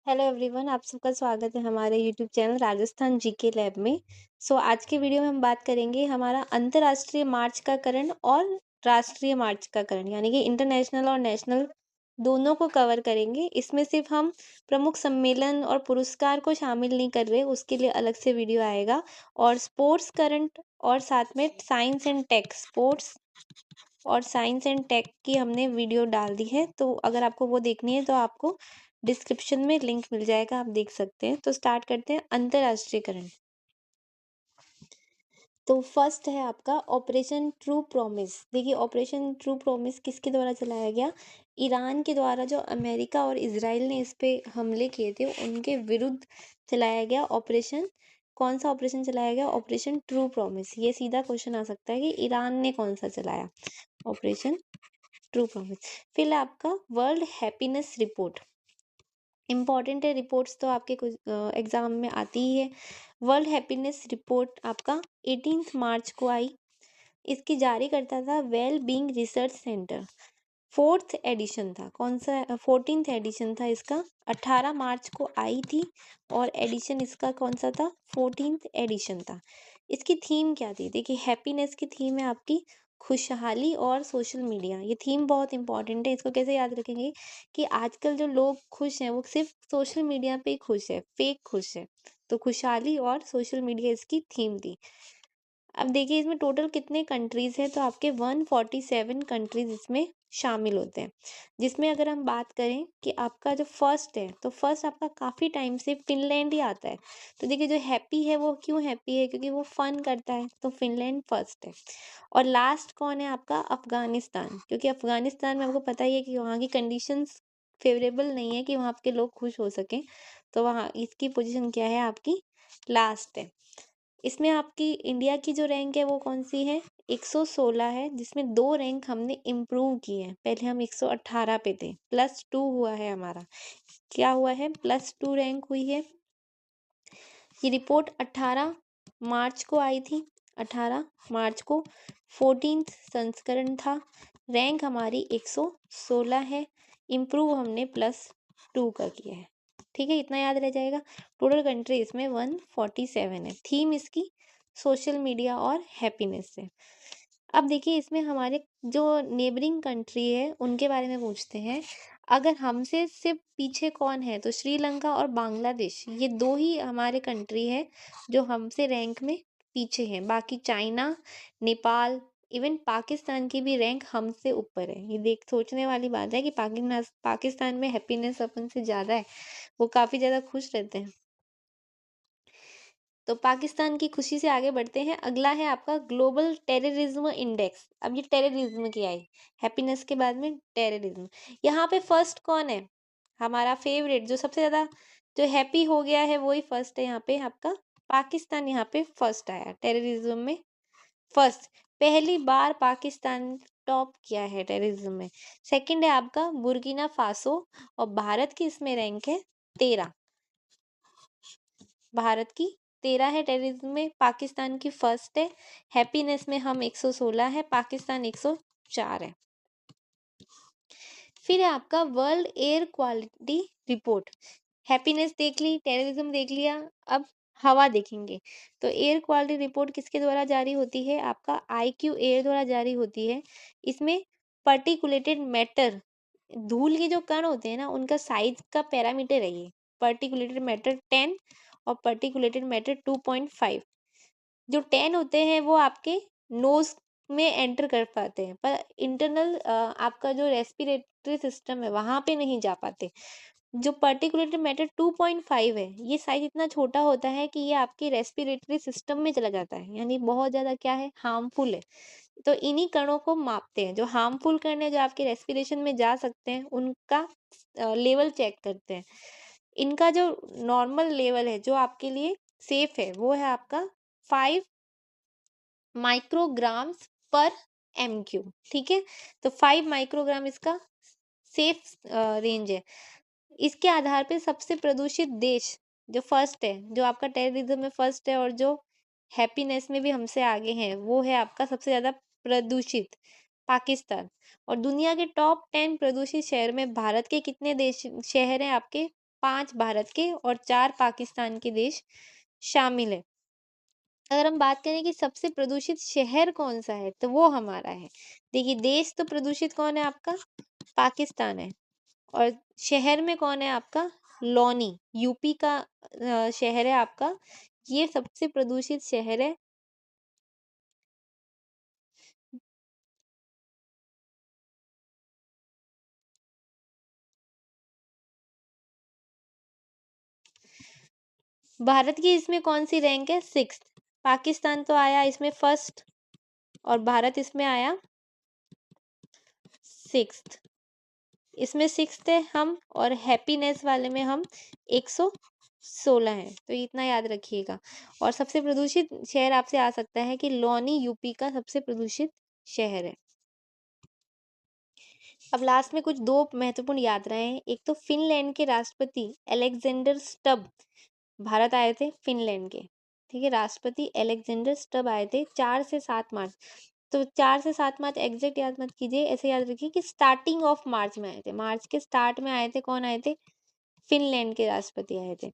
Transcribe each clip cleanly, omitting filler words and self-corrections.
Hello everyone, आप सबका स्वागत है हमारे YouTube channel Rajasthan GK lab में। आज के वीडियो में हम बात करेंगे हमारा अंतर्राष्ट्रीय मार्च का करण और राष्ट्रीय मार्च का करण, यानी कि इंटरनेशनल और नेशनल दोनों को कवर करेंगे। इसमें सिर्फ हम प्रमुख सम्मेलन और पुरस्कार को शामिल नहीं कर रहे, उसके लिए अलग से वीडियो आएगा। और स्पोर्ट्स करंट और साथ में साइंस एंड टेक, स्पोर्ट्स और साइंस एंड टेक की हमने वीडियो डाल दी है, तो अगर आपको वो देखनी है तो आपको डिस्क्रिप्शन में लिंक मिल जाएगा, आप देख सकते हैं। तो स्टार्ट करते हैं अंतर्राष्ट्रीयकरण। तो फर्स्ट है आपका ऑपरेशन ट्रू प्रॉमिस। देखिए, ऑपरेशन ट्रू प्रॉमिस किसके द्वारा चलाया गया? ईरान के द्वारा, जो अमेरिका और इजराइल ने इस पे हमले किए थे उनके विरुद्ध चलाया गया ऑपरेशन। कौन सा ऑपरेशन चलाया गया? Operation true promise. ये सीधा क्वेश्चन आ सकता है कि ईरान ने कौन सा चलाया ऑपरेशन ट्रू प्रॉमिस। फिर आपका वर्ल्ड हैप्पीनेस रिपोर्ट, इम्पॉर्टेंट है रिपोर्ट्स तो आपके कुछ एग्जाम में आती ही है। वर्ल्ड हैप्पीनेस रिपोर्ट आपका 18 मार्च को आई। इसकी जारी करता था well being research centre. Fourth edition था, कौन सा? 14th एडिशन था इसका। 18 मार्च को आई थी और एडिशन इसका कौन सा था? 14th एडिशन था। इसकी थीम क्या थी? देखिए, हैप्पीनेस की थीम है आपकी खुशहाली और सोशल मीडिया। ये थीम बहुत इंपॉर्टेंट है। इसको कैसे याद रखेंगे कि आजकल जो लोग खुश हैं वो सिर्फ सोशल मीडिया पे ही खुश है, फेक खुश है। तो खुशहाली और सोशल मीडिया इसकी थीम थी। अब देखिए, इसमें टोटल कितने कंट्रीज हैं? तो आपके 147 कंट्रीज इसमें शामिल होते हैं। जिसमें अगर हम बात करें कि आपका जो फर्स्ट है, तो फर्स्ट आपका काफ़ी टाइम से फिनलैंड ही आता है। तो देखिए, जो हैप्पी है वो क्यों हैप्पी है? क्योंकि वो फन करता है, तो फिनलैंड फर्स्ट है। और लास्ट कौन है आपका? अफगानिस्तान, क्योंकि अफगानिस्तान में आपको पता ही है कि वहाँ की कंडीशंस फेवरेबल नहीं है कि वहाँ के लोग खुश हो सकें। तो वहाँ इसकी पोजीशन क्या है? आपकी लास्ट है। इसमें आपकी इंडिया की जो रैंक है वो कौन सी है? 116 है, जिसमें 2 रैंक हमने इम्प्रूव किए हैं। पहले हम 118 पे थे, +2 हुआ है हमारा। क्या हुआ है? +2 रैंक हुई है। ये रिपोर्ट 18 मार्च को आई थी। 18 मार्च को 14th संस्करण था। रैंक हमारी 116 है। इम्प्रूव हमने +2 का किया है। ठीक है, इतना याद रह जाएगा। टोटल कंट्री इसमें 147 है। थीम इसकी सोशल मीडिया और हैप्पीनेस है। अब देखिए, इसमें हमारे जो नेबरिंग कंट्री है उनके बारे में पूछते हैं। अगर हमसे सिर्फ पीछे कौन है? तो श्रीलंका और बांग्लादेश, ये 2 ही हमारे कंट्री है जो हमसे रैंक में पीछे हैं। बाकी चाइना, नेपाल, इवन पाकिस्तान की भी रैंक हमसे ऊपर है। ये देख सोचने वाली बात है कि पाकिस्तान में हैप्पीनेस अपन से ज़्यादा है, वो काफ़ी ज़्यादा खुश रहते हैं। तो पाकिस्तान की खुशी से आगे बढ़ते हैं। अगला है आपका ग्लोबल टेररिज्म इंडेक्स। अब ये टेररिज्म की आई, हैप्पीनेस के बाद में टेररिज्म। यहाँ पे फर्स्ट कौन है? हमारा फेवरेट, जो सबसे ज्यादा जो हैप्पी हो गया है वही फर्स्ट है। यहाँ पे आपका पाकिस्तान यहाँ पे फर्स्ट आया टेररिज्म में। फर्स्ट, पहली बार पाकिस्तान टॉप किया है टेररिज्म में। सेकंड है आपका बुर्किना फासो, और भारत की इसमें रैंक है 13। भारत की 13 है टेररिज्म में, पाकिस्तान की फर्स्ट है। हैप्पीनेस में हम 116 है, पाकिस्तान 104 है। फिर है आपका world air quality report. Happiness देख ली, टेररिज्म देख लिया, अब हवा देखेंगे। तो एयर क्वालिटी रिपोर्ट किसके द्वारा जारी होती है? आपका IQ एयर द्वारा जारी होती है। इसमें पर्टिकुलेटेड मैटर, धूल के जो कण होते हैं ना, उनका साइज का पैरामीटर है ये। पर्टिकुलेटेड मैटर 10 और पर्टिकुलेटेड मैटर 2.5। जो 10 होते हैं वो आपके नोज में एंटर कर पाते हैं, पर इंटरनल आपका जो रेस्पिरेटरी सिस्टम है वहां पे नहीं जा पाते। जो पर्टिकुलेटेड मैटर 2.5 है, ये साइज इतना छोटा होता है कि ये आपके रेस्पिरेटरी सिस्टम में चला जाता है, यानी बहुत ज्यादा क्या है? हार्मफुल है। तो इन्हीं कणों को मापते हैं। जो हार्मफुल कण है, जो आपके रेस्पिरेशन में जा सकते हैं, उनका लेवल चेक करते हैं। इनका जो नॉर्मल लेवल है, जो आपके लिए सेफ है, वो है आपका 5 माइक्रोग्राम्स पर MQ। ठीक है, तो 5 माइक्रोग्राम इसका सेफ रेंज है। इसके आधार पे सबसे प्रदूषित देश जो फर्स्ट है, जो आपका टेररिज्म में फर्स्ट है और जो हैप्पीनेस में भी हमसे आगे हैं, वो है आपका सबसे ज्यादा प्रदूषित पाकिस्तान। और दुनिया के टॉप 10 प्रदूषित शहर में भारत के कितने देश शहर हैं? आपके 5 भारत के और 4 पाकिस्तान के देश शामिल है। अगर हम बात करें कि सबसे प्रदूषित शहर कौन-सा है, तो वो हमारा है। देखिए, देश तो प्रदूषित कौन है आपका? पाकिस्तान है। और शहर में कौन है आपका? लौनी, यूपी का शहर है आपका। ये सबसे प्रदूषित शहर है। भारत की इसमें कौन-सी रैंक है? 6th। पाकिस्तान तो आया इसमें 1st और भारत इसमें आया 6th। इसमें 6th है हम, और हैप्पीनेस वाले में हम 116 हैं। तो इतना याद रखिएगा। और सबसे प्रदूषित शहर आपसे आ सकता है कि लौनी यूपी का सबसे प्रदूषित शहर है। अब लास्ट में कुछ 2 महत्वपूर्ण यात्राएँ। एक तो फ़िनलैंड के राष्ट्रपति अलेक्जेंडर स्टब भारत आए थे, फ़िनलैंड के। ठीक है? राष्ट्रपति अलेक्जेंडर स्टब आए थे 4 से 7 मार्च। तो 4 से 7 मार्च एग्ज़ैक्ट याद मत कीजिए, ऐसे याद रखिए कि स्टार्टिंग ऑफ मार्च में आए थे। मार्च के स्टार्ट में आए थे, कौन आए थे? फ़िनलैंड के राष्ट्रपति आए थे।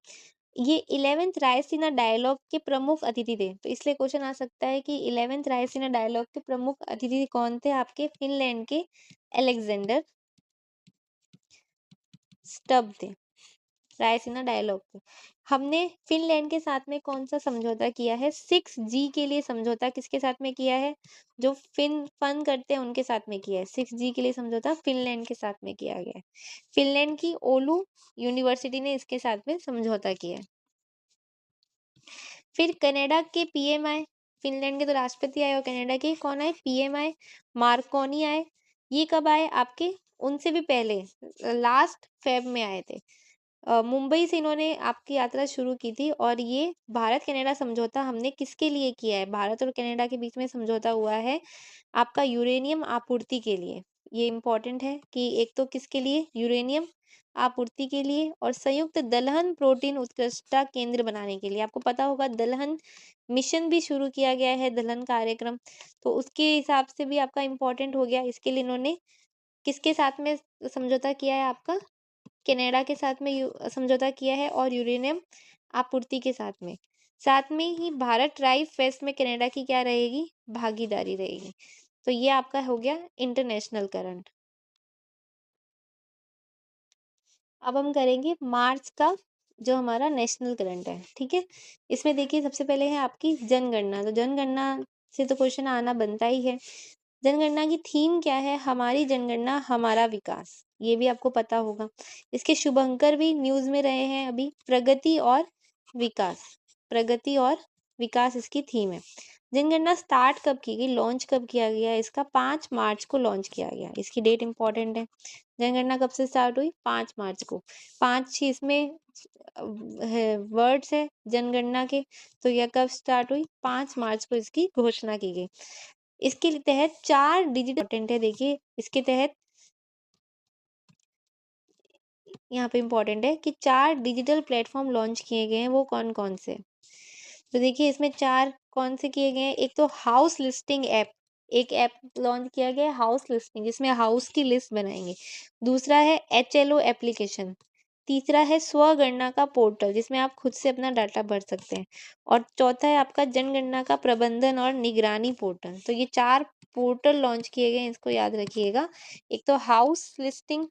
ये 11th रायसीना डायलॉग के प्रमुख अतिथि थे। तो इसलिए क्वेश्चन आ सकता है कि 11th रायसीना डायलॉग के प्रमुख अतिथि कौन थे? आपके फ़िनलैंड के अलेक्जेंडर स्टब थे, रायसीना डायलॉग पे। हमने फ़िनलैंड के साथ में कौन-सा समझौता किया है? 6G के लिए समझौता किसके साथ में किया है? जो फन करते हैं उनके साथ में किया है। 6G के लिए समझौता फ़िनलैंड के साथ में किया गया है। फ़िनलैंड की ओलू यूनिवर्सिटी ने इसके साथ में समझौता किया है। फिर कनाडा के पीएम आए, फ़िनलैंड के तो राष्ट्रपति आए और कनाडा के कौन आए? पीएम आए, मार्कोनी आए। ये कब आए? आपके उनसे भी पहले लास्ट फ़ेब में आए थे। मुंबई से इन्होंने आपकी यात्रा शुरू की थी, और ये भारत-कनाडा समझौता हमने किसके लिए किया है? भारत और कनाडा के बीच में समझौता हुआ है आपका यूरेनियम आपूर्ति के लिए। ये इम्पोर्टेंट है कि एक तो किसके लिए? यूरेनियम आपूर्ति के लिए, और संयुक्त दलहन प्रोटीन उत्कृष्टता केंद्र बनाने के लिए। आपको पता होगा दलहन मिशन भी शुरू किया गया है, दलहन कार्यक्रम। तो उसके हिसाब से भी आपका इम्पोर्टेंट हो गया। इसके लिए इन्होंने किसके साथ में समझौता किया है आपका? कनाडा के साथ में समझौता किया है, और यूरेनियम आपूर्ति के साथ में। साथ में ही भारत ट्राई फेस्ट में कनाडा की क्या रहेगी? भागीदारी रहेगी। तो ये आपका हो गया इंटरनेशनल करंट। अब हम करेंगे मार्च का जो हमारा नेशनल करंट है, ठीक है? इसमें देखिए सबसे पहले है आपकी जनगणना। तो जनगणना से तो क्वेश्चन आना बनता ही है। जनगणना की थीम क्या है? हमारी जनगणना हमारा विकास। ये भी आपको पता होगा। इसके शुभंकर भी न्यूज़ में रहे हैं अभी, प्रगति और विकास। प्रगति और विकास इसकी थीम है। जनगणना स्टार्ट कब की गई? लॉन्च कब किया गया? इसका 5 मार्च को लॉन्च किया गया। इसकी डेट इम्पोर्टेंट है। जनगणना कब से स्टार्ट हुई? 5 मार्च को। 5 इसमें है वर्ड्स है जनगणना के। तो यह कब स्टार्ट हुई? 5 मार्च को इसकी घोषणा की गई। इसके तहत 4 डिजिटल इम्पोर्टेंट है, देखिए इसके तहत यहाँ पे इम्पोर्टेंट है कि 4 डिजिटल प्लेटफॉर्म लॉन्च किए गए हैं। वो कौन-कौन से? तो देखिए इसमें 4 कौन से किए गए हैं? एक तो हाउस लिस्टिंग ऐप, एक ऐप लॉन्च किया गया है हाउस लिस्टिंग, जिसमें हाउस की लिस्ट बनाएँगे। दूसरा है एचएलओ एप्लीकेशन। तीसरा है स्वगणना का पोर्टल, जिसमें आप खुद से अपना डाटा भर सकते हैं। और चौथा है आपका जनगणना का प्रबंधन और निगरानी पोर्टल। तो ये 4 पोर्टल लॉन्च किए गए हैं, इसको याद रखिएगा। एक तो हाउस लिस्टिंग,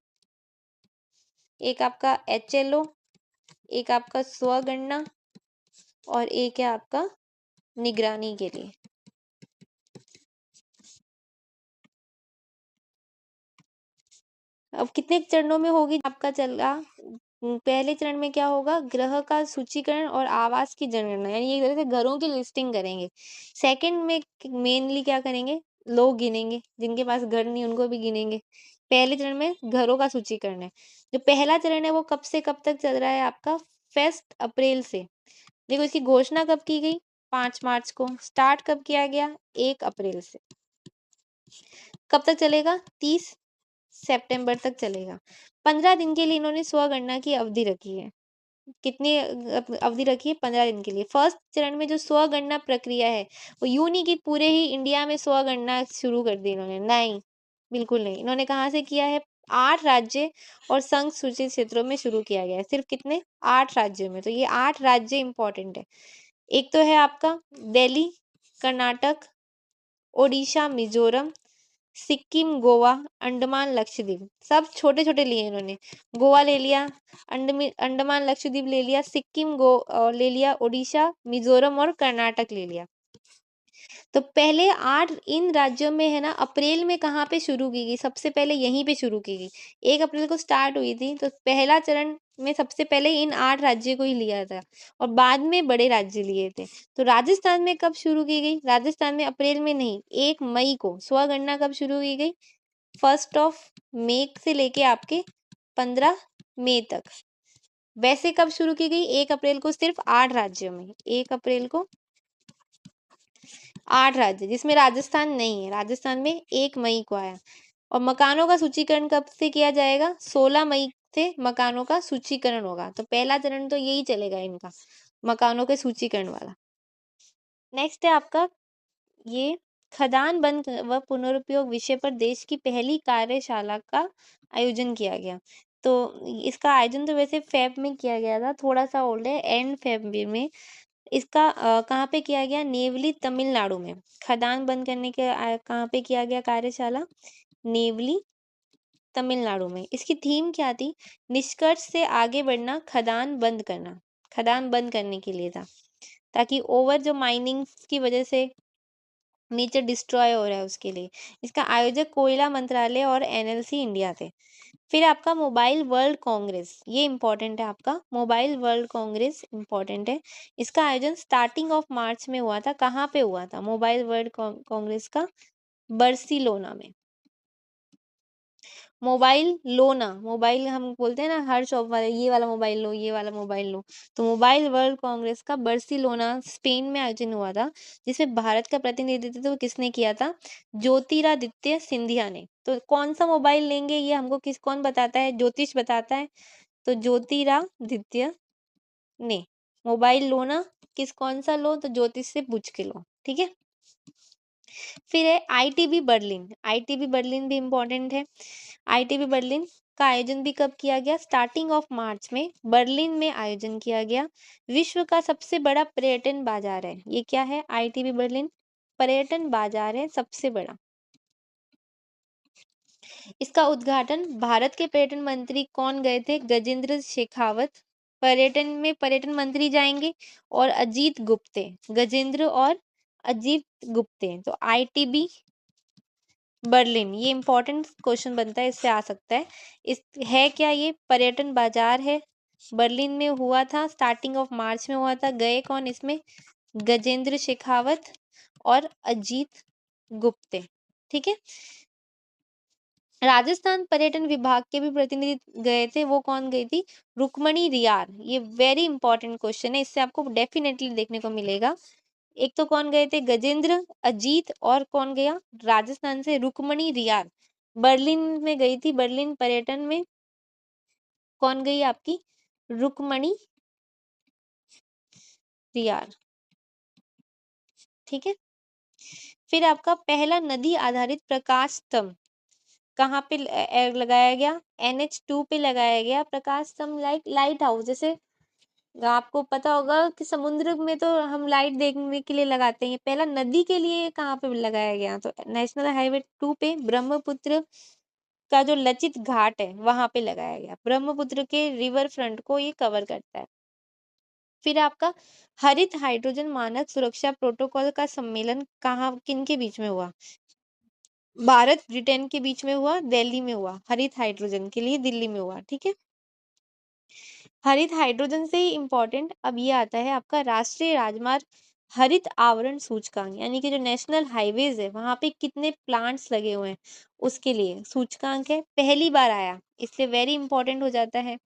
एक आपका एचएलओ, एक आपका स्वगणना, और एक है आपका निगरानी के लिए। अब कितने चरणों में होगी आपका चला? पहले चरण में क्या होगा? गृह का सूचीकरण और आवास की जनगणना, यानी एक तरह से घरों की लिस्टिंग करेंगे। सेकंड में मेनली क्या करेंगे? लोग गिनेंगे, जिनके पास घर नहीं उनको भी गिनेंगे। पहले चरण में घरों का सूचीकरण है। जो पहला चरण है वो कब से कब तक चल रहा है आपका? 1 अप्रैल से। देखो इसकी घोषणा कब की गई? 5 मार्च को। स्टार्ट कब किया गया? 1 अप्रैल से। कब तक चलेगा? 30 सितंबर तक चलेगा। 15 दिन के लिए इन्होंने स्वगणना की अवधि रखी है। कितनी अवधि रखी है? 15 दिन के लिए। फर्स्ट चरण में जो स्वगणना प्रक्रिया है, वो यूँ नहीं कि पूरे ही इंडिया में स्वगणना शुरू कर दी इन्होंने, नहीं, बिल्कुल नहीं। इन्होंने कहाँ से किया है? 8 राज्य और संघ सूचित क्षेत्रों में शुरू किया गया है। सिर्फ कितने? 8 राज्यों में। तो ये 8 राज्य इंपॉर्टेंट है। एक तो है आपका दिल्ली, कर्नाटक, ओडिशा, मिजोरम, सिक्किम, गोवा, अंडमान लक्षद्वीप। सब छोटे छोटे लिए इन्होंने। गोवा ले लिया, अंडमान लक्षद्वीप ले लिया, सिक्किम ले लिया, ओडिशा, मिजोरम और कर्नाटक ले लिया। तो पहले 8 इन राज्यों में है ना, अप्रैल में कहाँ पे शुरू की गई? सबसे पहले यहीं पे शुरू की गई। 1 अप्रैल को स्टार्ट हुई थी, तो पहला चरण में सबसे पहले इन 8 राज्यों को ही लिया था और बाद में बड़े राज्य लिए थे। तो राजस्थान में कब शुरू की गई? राजस्थान में अप्रैल में नहीं, 1 मई को। स्वगणना कब शुरू की गई? 1 मई से लेके आपके 15 मई तक। वैसे कब शुरू की गई? 1 अप्रैल को सिर्फ 8 राज्यों में। 1 अप्रैल को 8 राज्य, जिसमें राजस्थान नहीं है। राजस्थान में 1 मई को आया। और मकानों का सूचीकरण कब से किया जाएगा? 16 मई से मकानों का सूचीकरण होगा। तो पहला चरण तो यही चलेगा इनका, मकानों के सूचीकरण वाला। नेक्स्ट है आपका ये खदान बंद व पुनरुपयोग विषय पर देश की पहली कार्यशाला का आयोजन किया गया। तो इसका आयोजन तो वैसे फेब में किया गया था, थोड़ा सा ओल्ड है, एंड फेब में। इसका कहाँ पे किया गया? नेवली, तमिलनाडु में। खदान बंद करने के कहाँ पे किया गया कार्यशाला? नेवली, तमिलनाडु में। इसकी थीम क्या थी? निष्कर्ष से आगे बढ़ना, खदान बंद करना। खदान बंद करने के लिए था, ताकि ओवर जो माइनिंग की वजह से नेचर डिस्ट्रॉय हो रहा है उसके लिए। इसका आयोजक कोयला मंत्रालय और एनएलसी इंडिया थे। फिर आपका मोबाइल वर्ल्ड कांग्रेस, ये इंपॉर्टेंट है आपका। मोबाइल वर्ल्ड कांग्रेस इंपॉर्टेंट है। इसका आयोजन स्टार्टिंग ऑफ मार्च में हुआ था। कहाँ पे हुआ था मोबाइल वर्ल्ड कांग्रेस का? बर्सिलोना में। मोबाइल लोना, मोबाइल हम बोलते हैं ना हर शॉप वाले, ये वाला मोबाइल लो, ये वाला मोबाइल लो। तो मोबाइल वर्ल्ड कांग्रेस का बर्सिलोना स्पेन में आयोजन हुआ था, जिसमें भारत का प्रतिनिधित्व तो किसने किया था? ज्योतिरादित्य सिंधिया ने। तो कौन सा मोबाइल लेंगे ये हमको कौन बताता है? ज्योतिष बताता है। तो ज्योतिरादित्य ने। मोबाइल लो ना, कौन सा लो? तो ज्योतिष से पूछ के लो, ठीक है। फिर है आईटीबी बर्लिन। आईटीबी बर्लिन भी इम्पोर्टेंट है। आईटीबी बर्लिन का आयोजन भी कब किया गया? स्टार्टिंग ऑफ मार्च में बर्लिन में आयोजन किया गया। विश्व का सबसे बड़ा पर्यटन बाजार है ये। क्या है? आईटीबी बर्लिन पर्यटन बाजार है सबसे बड़ा। इसका उद्घाटन भारत के पर्यटन मंत्री कौन गए थे? गजेंद्र शेखावत। पर्यटन में पर्यटन मंत्री जाएंगे और अजीत गुप्ते, गजेंद्र और अजीत गुप्ते। तो आईटीबी बर्लिन, ये इंपॉर्टेंट क्वेश्चन बनता है, इससे आ सकता है। इस है क्या? ये पर्यटन बाजार है, बर्लिन में हुआ था, स्टार्टिंग ऑफ मार्च में हुआ था। गए कौन इसमें? गजेंद्र शेखावत और अजीत गुप्ते, ठीक है। राजस्थान पर्यटन विभाग के भी प्रतिनिधि गए थे। वो कौन गई थी? रुक्मणी रियार। ये वेरी इंपॉर्टेंट क्वेश्चन है, इससे आपको डेफिनेटली देखने को मिलेगा। एक तो कौन गए थे? गजेंद्र, अजीत, और कौन गया राजस्थान से? रुक्मणी रियार। बर्लिन में गई थी, बर्लिन पर्यटन में कौन गई आपकी? रुक्मणी रियार, ठीक है। फिर आपका पहला नदी आधारित प्रकाश स्तंभ कहाँ पे लगाया गया? NH2 पे लगाया गया प्रकाश स्तंभ। लाइट हाउस, जैसे आपको पता होगा कि समुद्र में तो हम लाइट देखने के लिए लगाते हैं, पहला नदी के लिए कहाँ पे लगाया गया? तो नेशनल हाईवे 2 पे ब्रह्मपुत्र का जो लचित घाट है वहां पे लगाया गया। ब्रह्मपुत्र के रिवर फ्रंट को ये कवर करता है। फिर आपका हरित हाइड्रोजन मानक सुरक्षा प्रोटोकॉल का सम्मेलन कहाँ किन के बीच में हुआ? भारत ब्रिटेन के बीच में हुआ, दिल्ली में हुआ। हरित हाइड्रोजन के लिए दिल्ली में हुआ, ठीक है। हरित हाइड्रोजन से ही इंपॉर्टेंट अब ये आता है आपका राष्ट्रीय राजमार्ग हरित आवरण सूचकांक, यानी कि जो नेशनल हाईवेज है वहां पे कितने प्लांट्स लगे हुए हैं उसके लिए सूचकांक है, पहली बार आया, इसलिए वेरी इंपॉर्टेंट हो जाता है,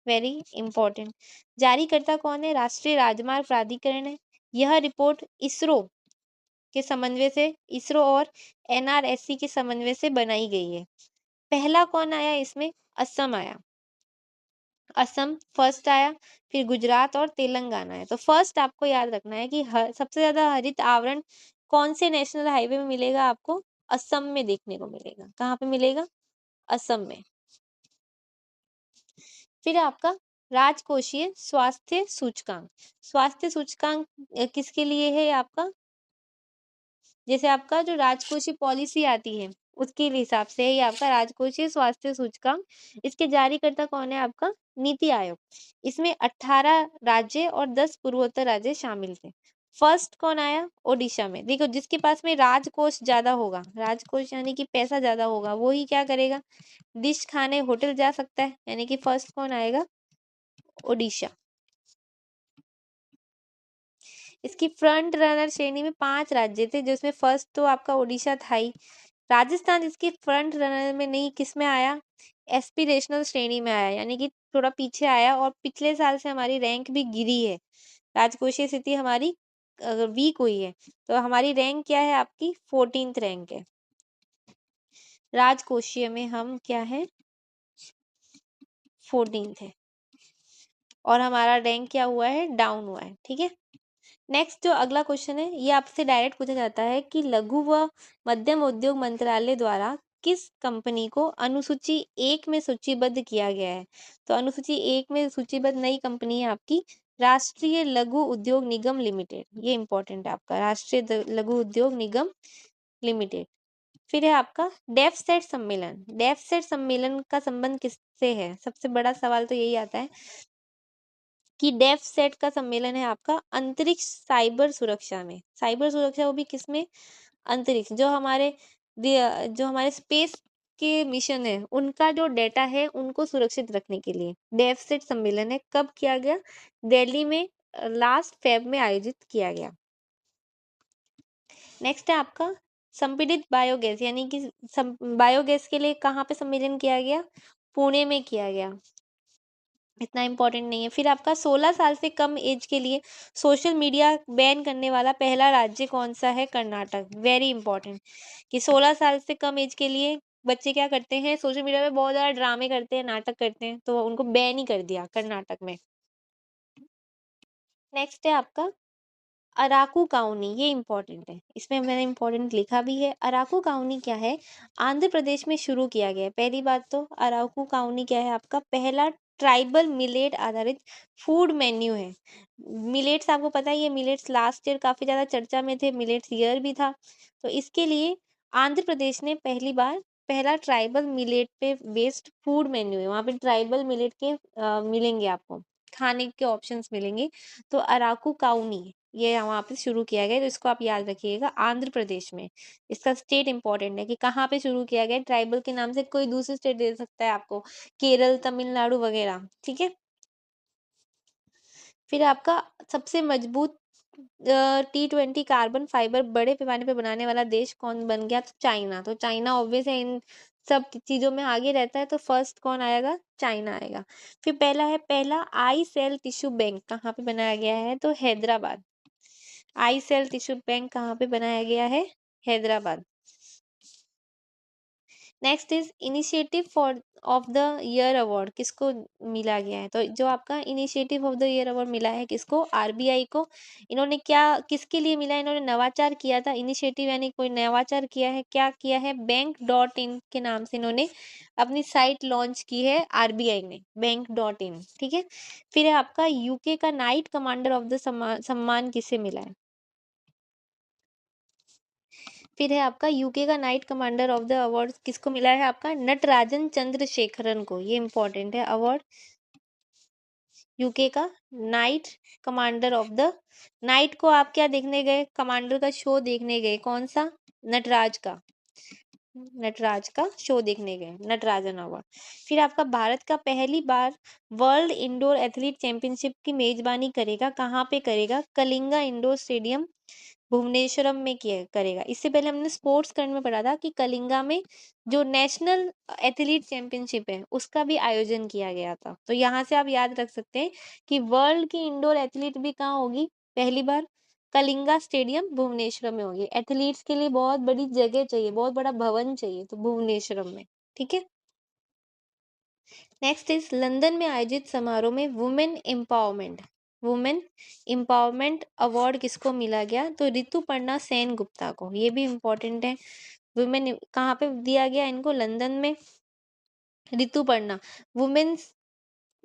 वेरी इंपॉर्टेंट। जारीकर्ता कौन है? राष्ट्रीय राजमार्ग प्राधिकरण है। यह रिपोर्ट इसरो के समन्वय से, इसरो और NRSC के समन्वय से बनाई गई है। पहला कौन आया इसमें? असम आया, असम फर्स्ट आया, फिर गुजरात और तेलंगाना है। तो फर्स्ट आपको याद रखना है कि सबसे ज्यादा हरित आवरण कौन से नेशनल हाईवे में मिलेगा आपको? असम में देखने को मिलेगा। कहाँ पे मिलेगा? असम में। फिर है आपका राजकोषीय स्वास्थ्य सूचकांक। स्वास्थ्य सूचकांक किसके लिए है आपका? जैसे आपका जो राजकोषीय पॉलिसी आती है उसके हिसाब से ये आपका राजकोषीय स्वास्थ्य सूचकांक। इसके जारीकर्ता कौन है आपका? नीति आयोग। इसमें 18 राज्य और 10 पूर्वोत्तर राज्य शामिल थे। फर्स्ट कौन आया? ओडिशा में। देखो जिसके पास में राजकोष ज्यादा होगा, राजकोष यानी कि पैसा ज्यादा होगा, वो ही क्या करेगा? डिश खाने होटल जा सकता है। यानी कि फर्स्ट कौन आएगा? ओडिशा। इसकी फ्रंट रनर श्रेणी में 5 राज्य थे, जिसमें फर्स्ट तो आपका ओडिशा था ही। राजस्थान इसकी फ्रंट रनर में नहीं, किस में आया? एस्पिरेशनल श्रेणी में आया, यानी कि थोड़ा पीछे आया और पिछले साल से हमारी रैंक भी गिरी है। राजकोषीय स्थिति हमारी वीक हुई है, तो हमारी रैंक क्या है आपकी? 14th रैंक है। राजकोषीय में हम क्या है? 14th है। और हमारा रैंक क्या हुआ है? डाउन हुआ है। ठीक है। नेक्स्ट जो अगला क्वेश्चन है, ये आपसे डायरेक्ट पूछा जाता है कि लघु व मध्यम उद्योग मंत्रालय द्वारा किस कंपनी को अनुसूची 1 में सूचीबद्ध किया गया है? तो अनुसूची 1 में सूचीबद्ध नई कंपनी है आपकी राष्ट्रीय लघु उद्योग निगम लिमिटेड। ये इंपॉर्टेंट है आपका, राष्ट्रीय लघु उद्योग निगम लिमिटेड। फिर है आपका डेफसेट सम्मेलन। डेफसेट सम्मेलन का संबंध किससे है? सबसे बड़ा सवाल तो यही आता है कि डेफ सेट का सम्मेलन है आपका अंतरिक्ष साइबर सुरक्षा में। साइबर सुरक्षा वो भी किसमें? अंतरिक्ष, जो हमारे स्पेस के मिशन है उनका जो डेटा है उनको सुरक्षित रखने के लिए डेफ सेट सम्मेलन है। कब किया गया? दिल्ली में लास्ट फेब में आयोजित किया गया। नेक्स्ट है आपका संपीड़ित बायोगैस, यानी कि बायोगैस के लिए कहाँ पे सम्मेलन किया गया? पुणे में किया गया। इतना इंपॉर्टेंट नहीं है। फिर आपका 16 साल से कम एज के लिए सोशल मीडिया बैन करने वाला पहला राज्य कौन सा है? कर्नाटक। वेरी इंपॉर्टेंट कि 16 साल से कम एज के लिए बच्चे क्या करते हैं? सोशल मीडिया पे बहुत ज्यादा ड्रामे करते हैं, नाटक करते हैं, तो उनको बैन ही कर दिया कर्नाटक में। नेक्स्ट है आपका अराकू काउनी। ये इंपॉर्टेंट है, इसमें मैंने इंपॉर्टेंट लिखा भी है। अराकू काउनी क्या है? आंध्र प्रदेश में शुरू किया गया है। पहली बात तो अराकू काउनी क्या है आपका? पहला ट्राइबल मिलेट आधारित फूड मेन्यू है। मिलेट्स आपको पता है, ये मिलेट्स लास्ट ईयर काफी ज्यादा चर्चा में थे, मिलेट्स ईयर भी था। तो इसके लिए आंध्र प्रदेश ने पहली बार पहला ट्राइबल मिलेट पे बेस्ड फूड मेन्यू है। वहां पे ट्राइबल मिलेट के मिलेंगे आपको, खाने के ऑप्शंस मिलेंगे। तो अराकू काउनी ये वहां पे शुरू किया गया, तो इसको आप याद रखिएगा, आंध्र प्रदेश में। इसका स्टेट इंपॉर्टेंट है कि कहाँ पे शुरू किया गया। ट्राइबल के नाम से कोई दूसरी स्टेट दे सकता है आपको, केरल, तमिलनाडु वगैरह। ठीक है। फिर आपका सबसे मजबूत T20 कार्बन फाइबर बड़े पैमाने पे बनाने वाला देश कौन बन गया? तो चाइना। तो चाइना ऑब्वियस है, इन सब चीजों में आगे रहता है, तो फर्स्ट कौन आएगा? चाइना आएगा। फिर पहला आई सेल टिश्यू बैंक कहाँ पे बनाया गया है? तो हैदराबाद। आई सेल टिश्यू बैंक कहाँ पे बनाया गया है? Hyderabad. Next is initiative for of the year award किसको मिला गया है? तो जो आपका initiative of the year award मिला है किसको? आरबीआई को। इन्होंने क्या किसके लिए मिला? इन्होंने नवाचार किया था। इनिशिएटिव यानी कोई नवाचार किया है। क्या किया है? बैंक.इन के नाम से इन्होंने अपनी साइट लॉन्च की है आरबीआई ने, बैंक.इन। ठीक है। फिर है आपका यूके का नाइट कमांडर ऑफ द सम्मान किसे मिला है? फिर है आपका यूके का night commander of the award किसको मिला है? आपका नटराजन चंद्रशेखरन को। ये इंपॉर्टेंट है अवार्ड। यूके का night commander of the, night को आप क्या देखने गए? कमांडर का शो देखने गए। कौन सा? नटराज का। नटराज का शो देखने गए, नटराजन अवार्ड। फिर आपका भारत का पहली बार वर्ल्ड इंडोर एथलीट चैंपियनशिप की मेजबानी करेगा, कहाँ पे करेगा? कलिंगा इंडोर स्टेडियम भुवनेश्वरम में किया करेगा। इससे पहले हमने स्पोर्ट्स करंट में पढ़ा था कि कलिंगा में जो नेशनल एथलीट चैंपियनशिप है उसका भी आयोजन किया गया था। तो यहाँ से आप याद रख सकते हैं कि वर्ल्ड की इंडोर एथलीट भी कहाँ होगी पहली बार? कलिंगा स्टेडियम भुवनेश्वर में होगी। एथलीट्स के लिए बहुत बड़ी जगह चाहिए, बहुत बड़ा भवन चाहिए, तो भुवनेश्वर में। ठीक है। नेक्स्ट इज लंदन में आयोजित समारोह में वुमेन एम्पावरमेंट अवार्ड किसको मिला गया? तो ऋतुपर्णा सेन गुप्ता को। ये भी इंपॉर्टेंट है। वुमेन कहाँ पे दिया गया इनको? लंदन में। ऋतुपर्णा वुमेन्स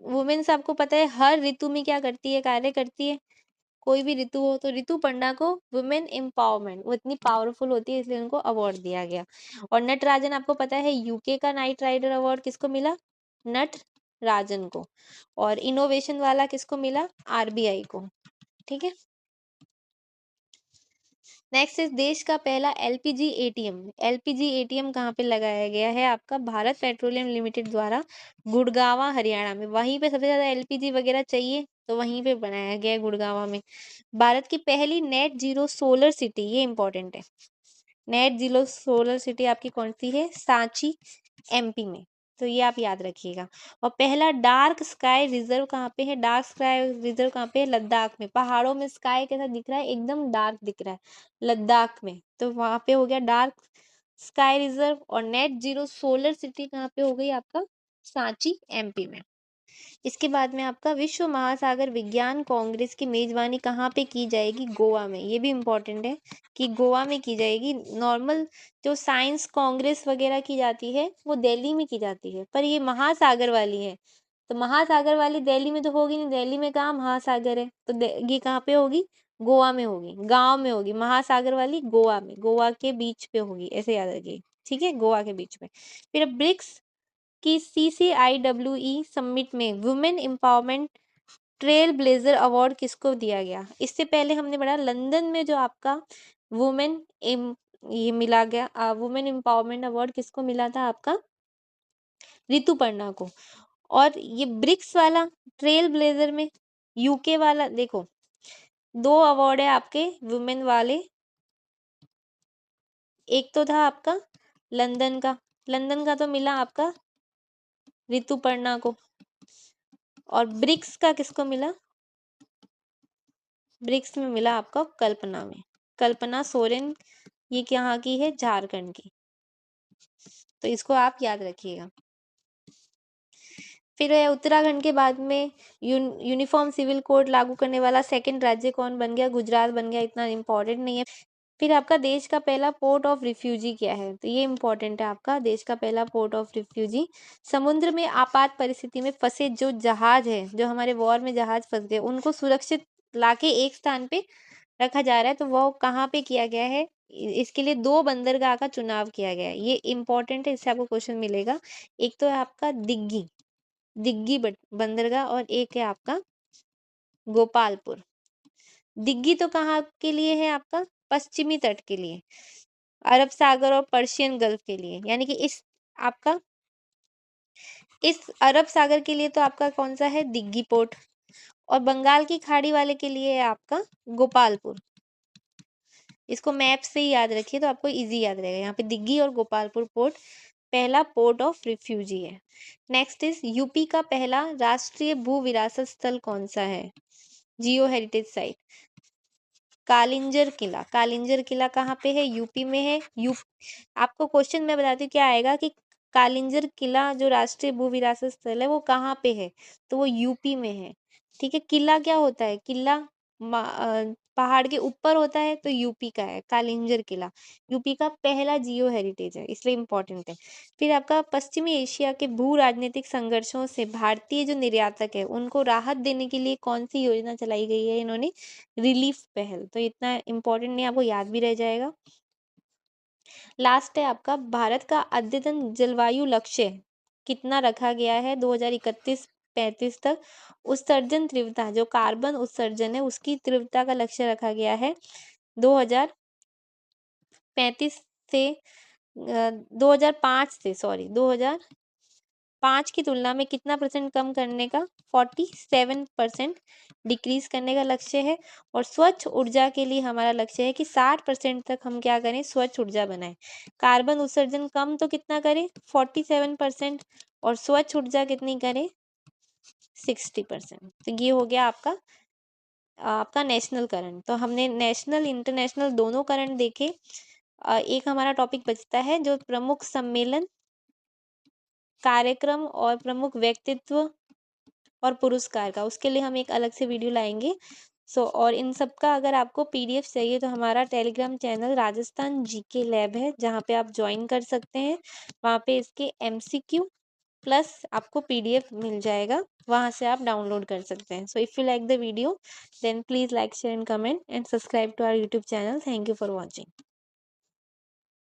वुमेन्स आपको पता है हर ऋतु में क्या करती है, कार्य करती है। कोई भी ऋतु हो तो ऋतुपर्णा को वुमेन एम्पावरमेंट, वो इतनी पावरफुल होती है इसलिए उनको अवार्ड दिया गया। और नटराजन आपको पता है यूके का नाइट राइडर अवार्ड किसको मिला, नटराजन को। और इनोवेशन वाला किसको मिला, आरबीआई को। ठीक है। नेक्स्ट इज देश का पहला एलपीजी एटीएम। एलपीजी एटीएम कहाँ पे लगाया गया है आपका, भारत पेट्रोलियम लिमिटेड द्वारा गुड़गांवा हरियाणा में। वहीं पे सबसे ज्यादा एलपीजी वगैरह चाहिए तो वहीं पे बनाया गया है गुड़गांवा में। भारत की पहली नेट जीरो सोलर सिटी, ये इंपॉर्टेंट है। नेट जीरो सोलर सिटी आपकी कौन सी है, सांची एमपी में। तो ये आप याद रखिएगा। और पहला डार्क स्काई रिजर्व कहाँ पे है, डार्क स्काई रिजर्व कहाँ पे है, लद्दाख में। पहाड़ों में स्काई कैसा दिख रहा है, एकदम डार्क दिख रहा है लद्दाख में, तो वहां पे हो गया डार्क स्काई रिजर्व। और नेट जीरो सोलर सिटी कहाँ पे हो गई आपका, सांची एमपी में। इसके बाद में आपका विश्व महासागर विज्ञान कांग्रेस की मेजबानी कहाँ पे की जाएगी, गोवा में। ये भी इम्पोर्टेंट है कि गोवा में की जाएगी। नॉर्मल जो साइंस कांग्रेस वगैरह की जाती है वो दिल्ली में की जाती है, पर ये महासागर वाली है तो महासागर वाली दिल्ली में तो होगी नहीं, दिल्ली में कहाँ महासागर है, तो ये कहाँ पे होगी, गोवा में होगी, गांव में होगी। महासागर वाली गोवा में, गोवा के बीच पे होगी, ऐसे याद रखिए। ठीक है, गोवा के बीच में। फिर ब्रिक्स कि CCIWE समिट में women empowerment trail blazer award किसको दिया गया। इससे पहले हमने पढ़ा लंदन में जो आपका वुमेन ये मिला गया, वुमेन एम्पावरमेंट अवार्ड किसको मिला था आपका, ऋतुपर्णा को। और ये ब्रिक्स वाला ट्रेल ब्लेजर में यूके वाला, देखो 2 अवार्ड है आपके वुमेन वाले। एक तो था आपका लंदन का तो मिला आपका ऋतुपर्णा को। और ब्रिक्स का किसको मिला, ब्रिक्स में मिला आपका कल्पना में, कल्पना सोरेन। ये कहाँ की है, झारखंड की। तो इसको आप याद रखिएगा। फिर उत्तराखंड के बाद में यूनिफॉर्म सिविल कोड लागू करने वाला सेकंड राज्य कौन बन गया, गुजरात बन गया, इतना इम्पोर्टेंट नहीं है। फिर आपका देश का पहला पोर्ट ऑफ रिफ्यूजी क्या है, तो ये इंपॉर्टेंट है आपका देश का पहला पोर्ट ऑफ रिफ्यूजी। समुद्र में आपात परिस्थिति में फंसे जो जहाज है, जो हमारे वॉर में जहाज फंस गए, उनको सुरक्षित लाके एक स्थान पे रखा जा रहा है, तो वो कहाँ पे किया गया है, इसके लिए 2 बंदरगाह का चुनाव किया गया है। ये इंपॉर्टेंट है, इससे आपको क्वेश्चन मिलेगा। एक तो है आपका दिग्गी दिग्गी बंदरगाह, और एक है आपका गोपालपुर। दिग्गी तो कहाँ के लिए है आपका, पश्चिमी तट के लिए, अरब सागर और पर्शियन गल्फ के लिए, यानी कि आपका इस अरब सागर के लिए तो आपका कौन सा है, दिग्गी पोर्ट। और बंगाल की खाड़ी वाले के लिए है आपका गोपालपुर। इसको मैप से ही याद रखिए तो आपको इजी याद रहेगा। यहाँ पे दिग्गी और गोपालपुर पोर्ट पहला पोर्ट ऑफ रिफ्यूजी है। नेक्स्ट इज यूपी का पहला राष्ट्रीय भू विरासत स्थल कौन सा है, जियो हेरिटेज साइट, कालिंजर किला। कालिंजर किला कहाँ पे है, यूपी में है। आपको क्वेश्चन मैं बताती हूँ क्या आएगा कि कालिंजर किला जो राष्ट्रीय भू विरासत स्थल है वो कहाँ पे है, तो वो यूपी में है। ठीक है, किला क्या होता है, किला पहाड़ के ऊपर होता है, तो यूपी का है कालिंजर किला। यूपी का पहला जियो हेरिटेज है, इसलिए इम्पोर्टेंट है। फिर आपका पश्चिमी एशिया के भू राजनीतिक संघर्षों से भारतीय जो निर्यातक है उनको राहत देने के लिए कौन सी योजना चलाई गई है, इन्होंने रिलीफ पहल। तो इतना इम्पोर्टेंट नहीं, आपको याद भी रह जाएगा। लास्ट है आपका भारत का अद्यतन जलवायु लक्ष्य कितना रखा गया है 2031-35 तक। उत्सर्जन तीव्रता, जो कार्बन उत्सर्जन है उसकी तीव्रता का लक्ष्य रखा गया है 2035 से 2005 से, सॉरी 2005 की तुलना में कितना परसेंट कम करने का, 47% डिक्रीज करने का लक्ष्य है। और स्वच्छ ऊर्जा के लिए हमारा लक्ष्य है कि 60% तक हम क्या करें, स्वच्छ ऊर्जा बनाएं। कार्बन उत्सर्जन कम तो कितना करें, 47%, और स्वच्छ ऊर्जा कितनी करें, 60%। तो ये हो गया आपका नेशनल करंट। तो हमने नेशनल इंटरनेशनल दोनों करंट देखे। एक हमारा टॉपिक बचता है जो प्रमुख सम्मेलन, कार्यक्रम और प्रमुख व्यक्तित्व और पुरस्कार का, उसके लिए हम एक अलग से वीडियो लाएंगे। और इन सब का अगर आपको PDF चाहिए तो हमारा Telegram channel Rajasthan GK lab है, जहाँ पे आप ज्वाइन कर सकते हैं। वहाँ पे इसके MCQ प्लस आपको पीडीएफ मिल जाएगा, वहाँ से आप डाउनलोड कर सकते हैं। So if you like the video then please like, share and comment and subscribe to our YouTube channel. Thank you for watching.